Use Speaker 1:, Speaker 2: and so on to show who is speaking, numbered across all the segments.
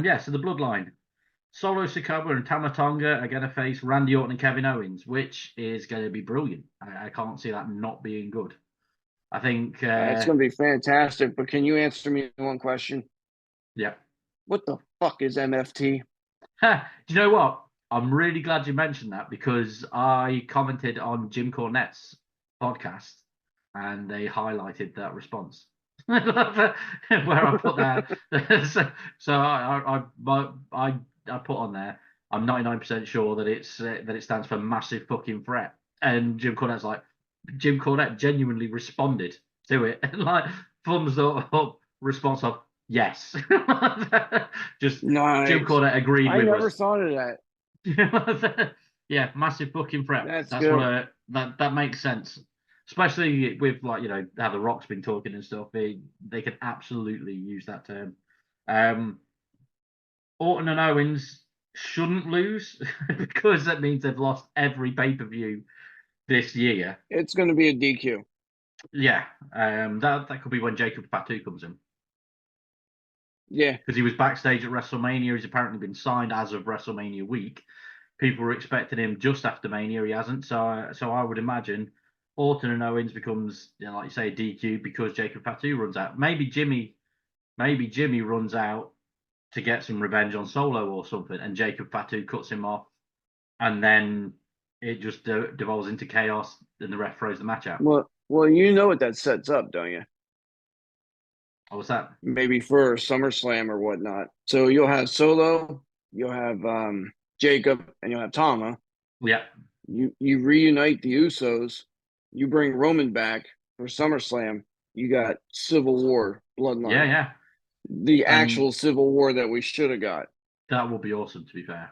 Speaker 1: Yeah, so the Bloodline. Solo Sikoa and Tama Tonga are going to face Randy Orton and Kevin Owens, which is going to be brilliant. I can't see that not being good. I think,
Speaker 2: It's going to be fantastic. But can you answer me one question?
Speaker 1: yeah.
Speaker 2: What the fuck is MFT?
Speaker 1: Do you know what? I'm really glad you mentioned that because I commented on Jim Cornette's podcast and they highlighted that response where I put that. So I put on there. I'm 99% sure that it stands for massive fucking threat. And Jim Cornette genuinely responded to it, like thumbs up response of yes. Just Jim
Speaker 2: Nice.
Speaker 1: Cornette agreed
Speaker 2: I
Speaker 1: with
Speaker 2: never
Speaker 1: us.
Speaker 2: thought of that.
Speaker 1: Yeah, massive fucking threat.
Speaker 2: That's
Speaker 1: That's what
Speaker 2: good.
Speaker 1: that makes sense. Especially with like how the Rock's been talking and stuff. They could absolutely use that term. Um, Orton and Owens shouldn't lose because that means they've lost every pay-per-view this year.
Speaker 2: It's going to be a DQ.
Speaker 1: Yeah, that could be when Jacob Fatu comes in
Speaker 2: Yeah.
Speaker 1: because he was backstage at WrestleMania. He's apparently been signed as of WrestleMania week. People were expecting him just after Mania. He hasn't. So I would imagine Orton and Owens becomes, like you say, DQ because Jacob Fatu runs out. Maybe Jimmy runs out to get some revenge on Solo or something, and Jacob Fatu cuts him off, and then it just devolves into chaos, and the ref throws the match out.
Speaker 2: Well, you know what that sets up, don't you?
Speaker 1: Oh, what's that?
Speaker 2: Maybe for SummerSlam or whatnot. So you'll have Solo, you'll have Jacob, and you'll have Tama.
Speaker 1: Yeah,
Speaker 2: You reunite the Usos. You bring Roman back for SummerSlam. You got Civil War
Speaker 1: yeah,
Speaker 2: Bloodline,
Speaker 1: yeah,
Speaker 2: the
Speaker 1: and
Speaker 2: actual Civil War that we should have got.
Speaker 1: that would be awesome. To be fair,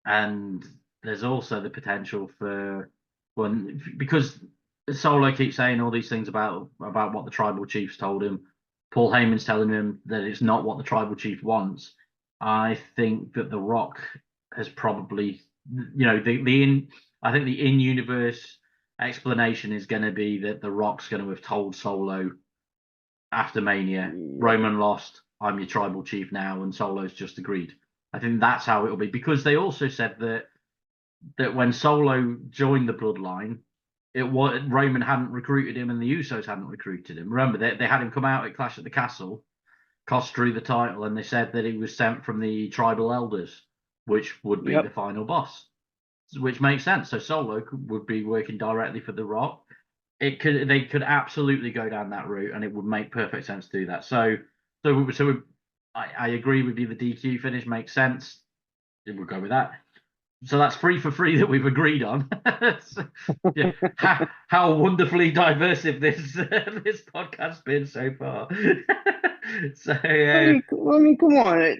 Speaker 1: and there's also the potential for when because Solo keeps saying all these things about what the tribal chiefs told him. Paul Heyman's telling him that it's not what the tribal chief wants. I think that The Rock has probably, the in. I think the in-universe explanation is going to be that The Rock's going to have told Solo after Mania,
Speaker 2: Yeah.
Speaker 1: Roman lost. I'm your tribal chief now, and Solo's just agreed. I think that's how it'll be because they also said that when Solo joined the Bloodline, it was Roman hadn't recruited him and the Usos hadn't recruited him. Remember, they had him come out at Clash at the Castle, cost Drew the title, and they said that he was sent from the tribal elders, which would be the
Speaker 2: Yep.
Speaker 1: final boss, which makes sense. So Solo would be working directly for The Rock. They could absolutely go down that route, and it would make perfect sense to do that. I agree with you. The DQ finish makes sense. We'll go with that. So that's 3 for 3 that we've agreed on. So, yeah, how wonderfully diversive this podcast's been so far. So
Speaker 2: Come on.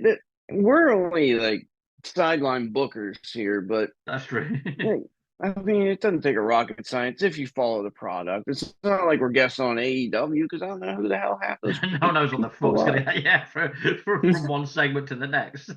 Speaker 2: We're only like sideline bookers here, but
Speaker 1: that's true.
Speaker 2: hey, I mean, it doesn't take a rocket science if you follow the product. It's not like we're guessing on AEW because I don't know who the hell half those
Speaker 1: No one knows what the
Speaker 2: people
Speaker 1: fuck's
Speaker 2: are.
Speaker 1: gonna from one segment to the next.